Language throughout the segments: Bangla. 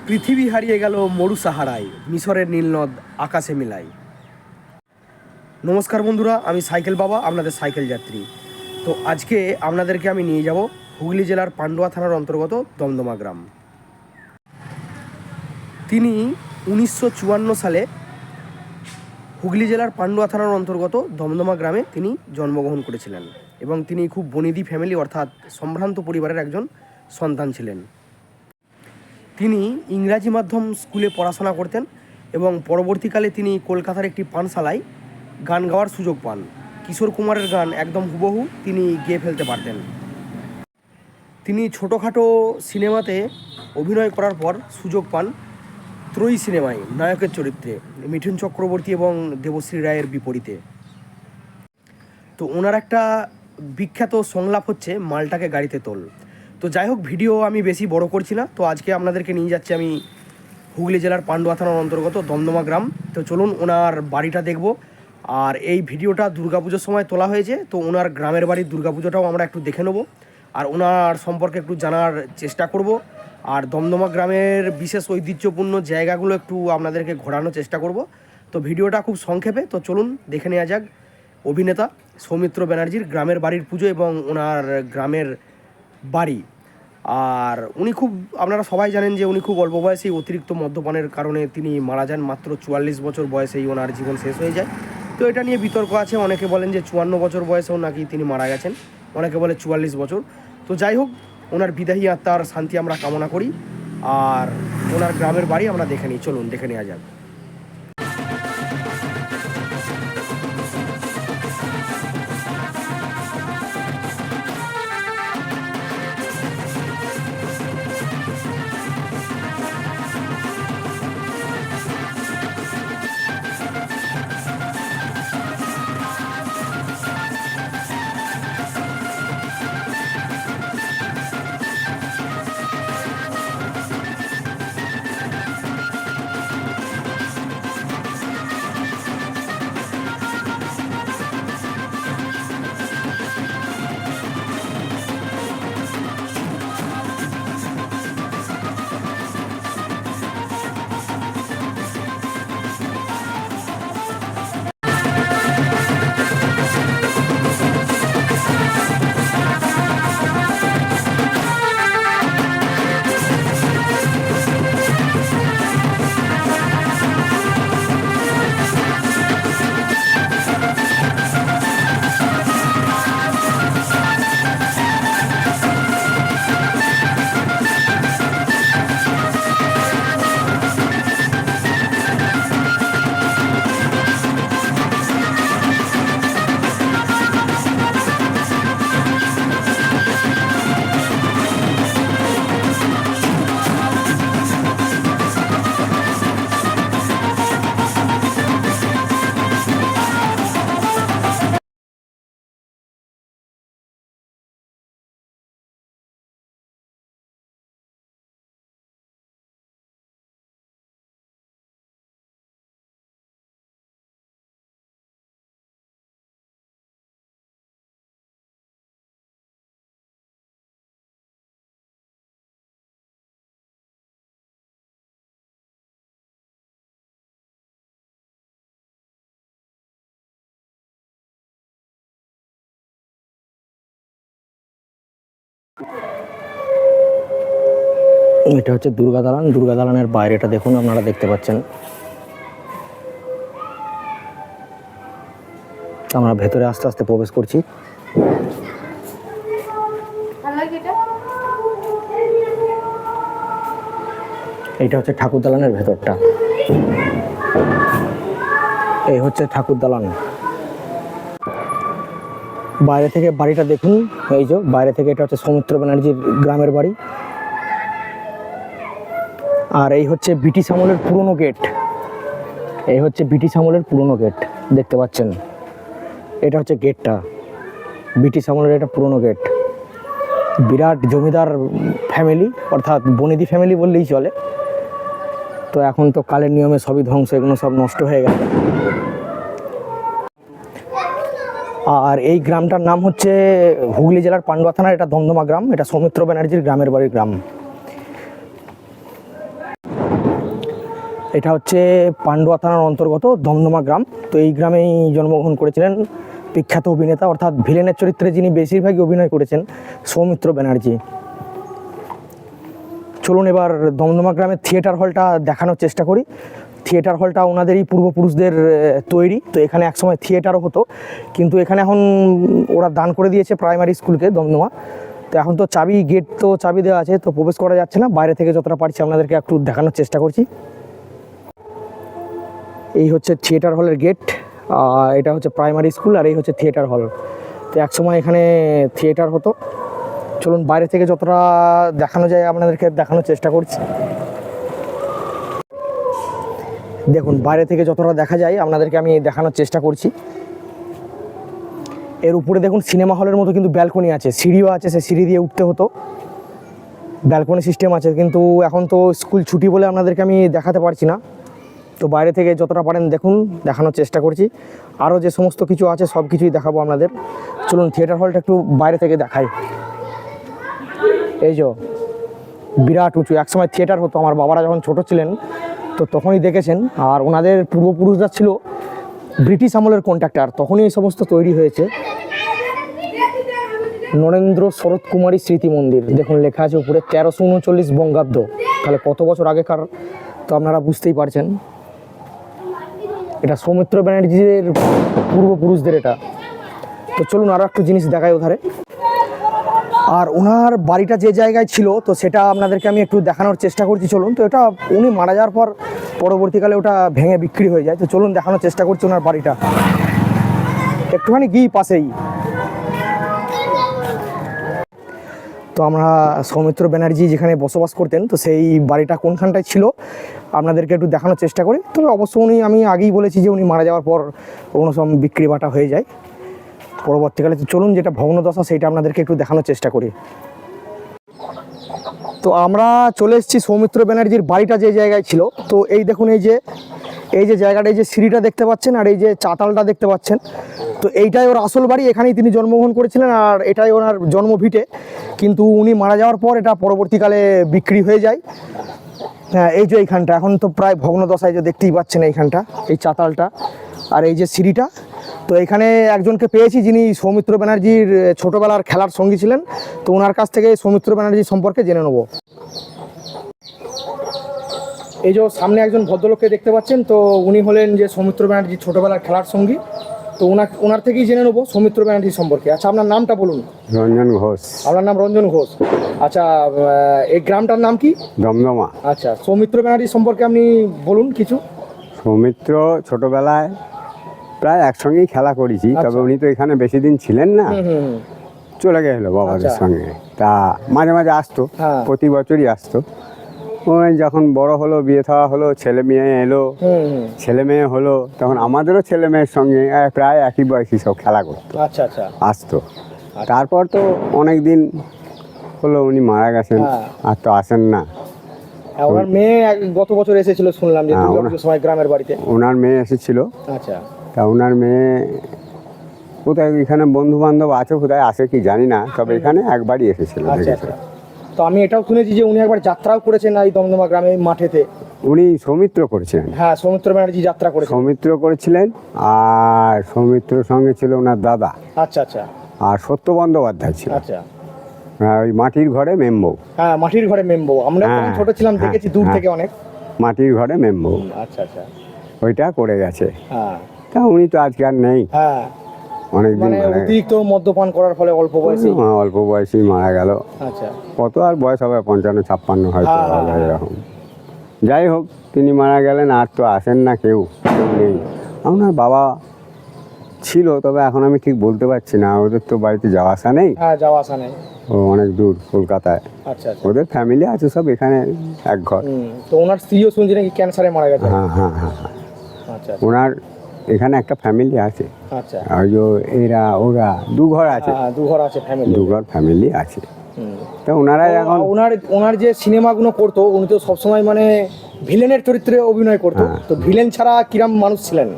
পৃথিবী হারিয়ে গেল মরু সাহারায়, মিশরের নীলনদ আকাশে মিলাই। নমস্কার বন্ধুরা, আমি সাইকেল বাবা, আপনাদের সাইকেল যাত্রী। তো আজকে আপনাদেরকে আমি নিয়ে যাব হুগলি জেলার পান্ডুয়া থানার অন্তর্গত দমদমা গ্রাম। তিনি 1954 সালে হুগলি জেলার পান্ডুয়া থানার অন্তর্গত দমদমা গ্রামে তিনি জন্মগ্রহণ করেছিলেন এবং তিনি খুব বনেদি ফ্যামিলি অর্থাৎ সম্ভ্রান্ত পরিবারের একজন সন্তান ছিলেন। তিনি ইংরাজি মাধ্যম স্কুলে পড়াশোনা করতেন এবং পরবর্তীকালে তিনি কলকাতার একটি পানশালায় গান গাওয়ার সুযোগ পান। কিশোর কুমারের গান একদম হুবহু তিনি গেয়ে ফেলতে পারতেন। তিনি ছোটোখাটো সিনেমাতে অভিনয় করার পর সুযোগ পান ত্রয়ী সিনেমায় নায়কের চরিত্রে, মিঠুন চক্রবর্তী এবং দেবশ্রী রায়ের বিপরীতে। তো ওনার একটা বিখ্যাত সংলাপ হচ্ছে মালটাকে গাড়িতে তোল। তো যাই হোক, ভিডিও আমি বেশি বড় করছি না। তো আজকে আপনাদেরকে নিয়ে যাচ্ছি আমি হুগলি জেলার পান্ডুয়া থানার অন্তর্গত দমদমা গ্রাম। তো চলুন ওনার বাড়িটা দেখব। আর এই ভিডিওটা দুর্গাপুজোর সময় তোলা হয়েছে, তো ওনার গ্রামের বাড়ির দুর্গাপুজোটাও আমরা একটু দেখে নেব আর ওনার সম্পর্কে একটু জানার চেষ্টা করব। আর দমদমা গ্রামের বিশেষ ঐতিহ্যপূর্ণ জায়গাগুলো একটু আপনাদেরকে ঘোরানোর চেষ্টা করব। তো ভিডিওটা খুব সংক্ষেপে, তো চলুন দেখে নেওয়া যাক অভিনেতা সৌমিত্র ব্যানার্জির গ্রামের বাড়ির পুজো এবং ওনার গ্রামের বাড়ি। আর উনি খুব, আপনারা সবাই জানেন যে উনি খুব অল্প বয়সেই অতিরিক্ত মদ্যপানের কারণে তিনি মারা যান। মাত্র 44 বছর বয়সেই ওনার জীবন শেষ হয়ে যায়। তো এটা নিয়ে বিতর্ক আছে, অনেকে বলেন যে 54 বছর বয়সেও নাকি তিনি মারা গেছেন, অনেকে বলে 44 বছর। তো যাই হোক, ওনার বিদায়ী আত্মার শান্তি আমরা কামনা করি আর ওনার গ্রামের বাড়ি আমরা দেখে নিই। চলুন দেখে নেওয়া যাক। এটা হচ্ছে দুর্গা দালান। দুর্গা দালানের বাইরেটা দেখুন, আপনারা দেখতে পাচ্ছেন। আমরা ভেতরে আস্তে আস্তে প্রবেশ করছি। এইটা হচ্ছে ঠাকুর দালানের ভেতরটা। এই হচ্ছে ঠাকুর দালান। বাইরে থেকে বাড়িটা দেখুন, এই যে বাইরে থেকে এটা হচ্ছে সৌমিত্র ব্যানার্জির গ্রামের বাড়ি। আর এই হচ্ছে ব্রিটিশ আমলের পুরনো গেট। এই হচ্ছে ব্রিটিশ আমলের পুরনো গেট, দেখতে পাচ্ছেন। এটা হচ্ছে গেটটা, ব্রিটিশ আমলের এটা পুরনো গেট। বিরাট জমিদার ফ্যামিলি, অর্থাৎ বনেদি ফ্যামিলি বললেই চলে। তো এখন তো কালের নিয়মে সবই ধ্বংস, এগুলো সব নষ্ট হয়ে গেছে। আর এই গ্রামটার নাম হচ্ছে হুগলি জেলার পান্ডুয়া থানার, এটা দমদমা গ্রাম। এটা সৌমিত্র ব্যানার্জির গ্রামের বাড়ির গ্রাম। এটা হচ্ছে পান্ডুয়া থানার অন্তর্গত দমদমা গ্রাম। তো এই গ্রামেই জন্মগ্রহণ করেছিলেন বিখ্যাত অভিনেতা, অর্থাৎ ভিলেনের চরিত্রে যিনি বেশিরভাগই অভিনয় করেছেন, সৌমিত্র ব্যানার্জি। চলুন এবার দমদমা গ্রামের থিয়েটার হলটা দেখানোর চেষ্টা করি। থিয়েটার হলটা ওনাদেরই পূর্বপুরুষদের তৈরি। তো এখানে একসময় থিয়েটারও হতো, কিন্তু এখানে এখন ওরা দান করে দিয়েছে প্রাইমারি স্কুলকে, দমদমা। তো এখন তো চাবি, গেট তো চাবি দেওয়া আছে, তো প্রবেশ করা যাচ্ছে না। বাইরে থেকে যতটা পারছি আপনাদেরকে একটু দেখানোর চেষ্টা করছি। এই হচ্ছে থিয়েটার হলের গেট, আর এটা হচ্ছে প্রাইমারি স্কুল, আর এই হচ্ছে থিয়েটার হল। তো একসময় এখানে থিয়েটার হতো। চলুন বাইরে থেকে যতটা দেখানো যায় আপনাদেরকে দেখানোর চেষ্টা করছি। দেখুন বাইরে থেকে যতটা দেখা যায় আপনাদেরকে আমি দেখানোর চেষ্টা করছি। এর উপরে দেখুন সিনেমা হলের মতো কিন্তু ব্যালকনি আছে, সিঁড়িও আছে, সে সিঁড়ি দিয়ে উঠতে হতো। ব্যালকনি সিস্টেম আছে, কিন্তু এখন তো স্কুল ছুটি বলে আপনাদেরকে আমি দেখাতে পারছি না। তো বাইরে থেকে যতটা পারেন দেখুন, দেখানোর চেষ্টা করছি। আরও যে সমস্ত কিছু আছে সব কিছুই দেখাবো আপনাদের। চলুন থিয়েটার হলটা একটু বাইরে থেকে দেখাই। এই যে বিরাট উঁচু, একসময় থিয়েটার হতো, আমার বাবারা যখন ছোট ছিলেন তো তখনই দেখেছেন। আর ওনাদের পূর্বপুরুষরা ছিল ব্রিটিশ আমলের কন্ট্রাক্টর, তখনই এই সমস্ত তৈরি হয়েছে। নরেন্দ্র শরৎ কুমারী স্মৃতি মন্দির, দেখুন লেখা আছে উপরে 1339 বঙ্গাব্দ। তাহলে কত বছর আগেকার, তো আপনারা বুঝতেই পারছেন। এটা সৌমিত্র ব্যানার্জির পূর্বপুরুষদের এটা। তো চলুন আরও একটু জিনিস দেখাই ওধারে। আর ওনার বাড়িটা যে জায়গায় ছিল তো সেটা আপনাদেরকে আমি একটু দেখানোর চেষ্টা করছি। চলুন, তো এটা উনি মারা যাওয়ার পর পরবর্তীকালে ওটা ভেঙে বিক্রি হয়ে যায়। তো চলুন দেখানোর চেষ্টা করছি ওনার বাড়িটা, একটুখানি গিয়ে পাশেই। তো আমরা সৌমিত্র ব্যানার্জি যেখানে বসবাস করতেন, তো সেই বাড়িটা কোনখানটায় ছিল আপনাদেরকে একটু দেখানোর চেষ্টা করি। তবে অবশ্য আমি আগেই বলেছি যে উনি মারা যাওয়ার পর কোনো সব বিক্রি বাটা হয়ে যায় পরবর্তীকালে। তো চলুন যেটা ভগ্নদশা সেইটা আপনাদেরকে একটু দেখানোর চেষ্টা করি। তো আমরা চলে এসেছি সৌমিত্র ব্যানার্জির বাড়িটা যে জায়গায় ছিল। তো এই দেখুন, এই যে জায়গাটা, এই যে সিঁড়িটা দেখতে পাচ্ছেন, আর এই যে চাতালটা দেখতে পাচ্ছেন, তো এইটাই ওর আসল বাড়ি। এখানেই তিনি জন্মগ্রহণ করেছিলেন, আর এটাই ওনার জন্মভিটে। কিন্তু উনি মারা যাওয়ার পর এটা পরবর্তীকালে বিক্রি হয়ে যায়। হ্যাঁ, এই যে এইখানটা এখন তো প্রায় ভগ্নদশায়, যে দেখতেই পাচ্ছেন এইখানটা, এই চাতালটা আর এই যে সিঁড়িটা। তো এখানে একজনকে পেয়েছি যিনি সৌমিত্র ব্যানার্জির ছোটোবেলার খেলার সঙ্গী ছিলেন। তো ওনার কাছ থেকে সৌমিত্র ব্যানার্জি সম্পর্কে জেনে নেব। এই যে সামনে একজন ভদ্রলোককে দেখতে পাচ্ছেন, তো উনি হলেন যে সৌমিত্র ব্যানার্জির ছোটোবেলার খেলার সঙ্গী। তো ওনার থেকেই জেনে নেবো সৌমিত্র ব্যানার্জি সম্পর্কে। আচ্ছা, আপনার নামটা বলুন। রঞ্জন ঘোষ। আপনার নাম রঞ্জন ঘোষ। আচ্ছা, এই গ্রামটার নাম কি? দমদমা। আচ্ছা, সৌমিত্র ব্যানার্জি সম্পর্কে আপনি বলুন কিছু। সৌমিত্র ছোটবেলায় প্রায় একসঙ্গেই খেলা করেছি, তবে উনি তো এখানে বেশি দিন ছিলেন না, চলে গেল বাবাদের সঙ্গে। তা মাঝে মাঝে আসতো, প্রতি বছরই আসতো। ওই যখন বড় হলো, বিয়ে থাওয়া হলো, ছেলে মেয়ে এলো, ছেলে মেয়ে হলো, তখন আমাদেরও ছেলে মেয়ের সঙ্গে প্রায় একই বয়সী সব খেলা করতো। আচ্ছা আচ্ছা, আসতো। তারপর তো অনেক দিন হলো উনি মারা গেছেন, আর তো আসেন না। ওনার মেয়ে গত বছর এসেছিল শুনলাম, যে দুর্গাপুজোর সময় গ্রামের বাড়িতে ওনার মেয়ে এসেছিল। আচ্ছা, তা ওনার মেয়ে কোথায়, এখানে বন্ধু বান্ধব আছে, কোথায় আসে কি জানি না, তবে এখানে একবারই এসেছিল। তো আমি এটাও শুনেছি যে উনি একবার যাত্রাও করেছেন এই দমদমা গ্রামে মাঠেতে। উনি সৌমিত্র করেছিলেন। হ্যাঁ, সৌমিত্র ব্যানার্জি যাত্রা করেছেন। সৌমিত্র করেছিলেন, আর সৌমিত্রর সঙ্গে ছিল ওনার দাদা। আচ্ছা আচ্ছা। আর সত্য বন্দ্যোপাধ্যায় ছিল। আচ্ছা, ওই মাটির ঘরে মেম্বউ। হ্যাঁ, মাটির ঘরে মেম্বউ, আমরা ছোট ছিলাম দেখেছি দূর থেকে অনেক। মাটির ঘরে মেম্বউ। আচ্ছা আচ্ছা, ওইটা করে গেছে। হ্যাঁ, তা উনি তো আজকে আর নেই। হ্যাঁ, অনেকদিন অতিরিক্ত মদ্যপান করার ফলে অল্প বয়সেই মারা গেল। আচ্ছা, কত আর বয়স হবে 55-56 হয়তো এরকম। যাই হোক, তিনি মারা গেলেন, আর তো আসেন না, কেউ নেই। আপনার বাবা ছিল, তবে এখন আমি ঠিক বলতে পারছি না, ওদের তো বাড়িতে যাওয়া আসা নেই। হ্যাঁ, যাওয়া আসা নেই, ও অনেক দূর কলকাতায়। আচ্ছা, ওদের ফ্যামিলি আছে সব এখানে, এক ঘর। তো ওনার স্ত্রীও শুনছি নাকি ক্যান্সারে মারা গেছে। হ্যাঁ হ্যাঁ হ্যাঁ। আচ্ছা, ওনার এখানে একটা ফ্যামিলি আছে। আচ্ছা, ওই যে ওরা দু ঘর আছে, দু ঘর ফ্যামিলি আছে। তো ওনারাই এখন ওনার যে সিনেমাগুলো করতো, উনি তো সবসময় মানে ভিলেনের চরিত্রে অভিনয় করতো। তো ভিলেন ছাড়া কিরম মানুষ ছিলেন?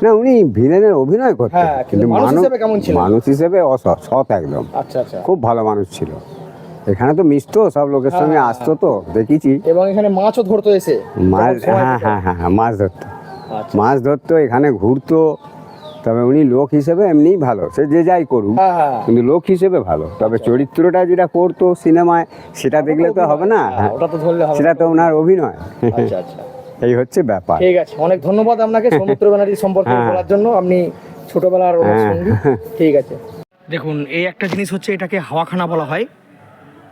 না, উনি ভিলেনের অভিনয় করতেন, কিন্তু মানুষ হিসেবে কেমন ছিলেন? মানুষ হিসেবে সৎ একদম। আচ্ছা আচ্ছা, খুব ভালো মানুষ ছিল। এখানে তো মিশতো, সব লোকের সঙ্গে আসতো, তো দেখেছি। এবং এখানে মাছও ধরতো এসে মাছ, যখন সময় হ্যাঁ পেতো। হ্যাঁ হ্যাঁ হ্যাঁ, মাছ ধরতো, আচ্ছা। মাছ ধরতো, এখানে ঘুরতো। তবে উনি লোক হিসেবে এমনিই ভালো, সে যে যাই করুক, হ্যাঁ হ্যাঁ কিন্তু লোক হিসেবে ভালো। তবে চরিত্রটা যেটা করতো সিনেমায়, সেটা দেখলে তো হবে না, হ্যাঁ, ওটা তো ধরলে হবে সেটা না। তো ওনার অভিনয়। আচ্ছা আচ্ছা, এই হচ্ছে ব্যাপার। ঠিক আছে, অনেক ধন্যবাদ আপনাকে সৌমিত্র ব্যানার্জি সম্পর্কে হ্যাঁ। বলার জন্য। আপনি ছোটবেলার ওনার হ্যাঁ। সঙ্গী। ঠিক আছে। দেখুন, এই একটা জিনিস হচ্ছে, এটাকে হাওয়াখানা বলা হয়।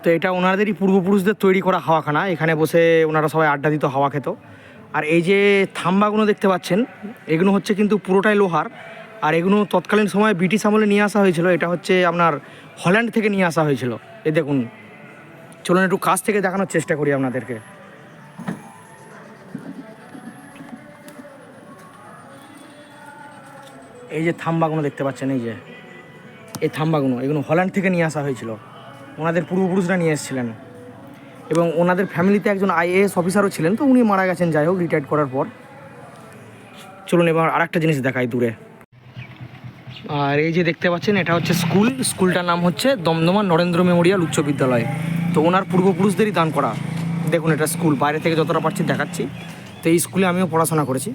তো এটা ওনাদেরই পূর্বপুরুষদের তৈরি করা হাওয়াখানা। এখানে বসে ওনারা সবাই আড্ডা দিত, হাওয়া খেত। আর এই যে থাম্বাগুলো দেখতে পাচ্ছেন, এগুলো হচ্ছে কিন্তু পুরোটাই লোহার। আর এগুলো তৎকালীন সময়ে ব্রিটিশ আমলে নিয়ে আসা হয়েছিল। এটা হচ্ছে আপনার হল্যান্ড থেকে নিয়ে আসা হয়েছিল। এই দেখুন, চলুন একটু কাছ থেকে দেখানোর চেষ্টা করি আপনাদেরকে। এই যে থাম্বাগুলো দেখতে পাচ্ছেন, এই যে এই থাম্বাগুলো, এগুলো হল্যান্ড থেকে নিয়ে আসা হয়েছিল। ওনাদের পূর্বপুরুষরা নিয়ে এসেছিলেন। এবং ওনাদের ফ্যামিলিতে একজন আইএএস অফিসারও ছিলেন, তো উনি মারা গেছেন যাই হোক, রিটায়ার্ড করার পর। চলুন এবার আরেকটা জিনিস দেখাই দূরে। আর এই যে দেখতে পাচ্ছেন, এটা হচ্ছে স্কুল। স্কুলটার নাম হচ্ছে দমদমা নরেন্দ্র মেমোরিয়াল উচ্চ বিদ্যালয়। তো ওনার পূর্বপুরুষদেরই দান করা। দেখুন, এটা স্কুল, বাইরে থেকে যতটা পারছি দেখাচ্ছি। তো এই স্কুলে আমিও পড়াশোনা করেছি।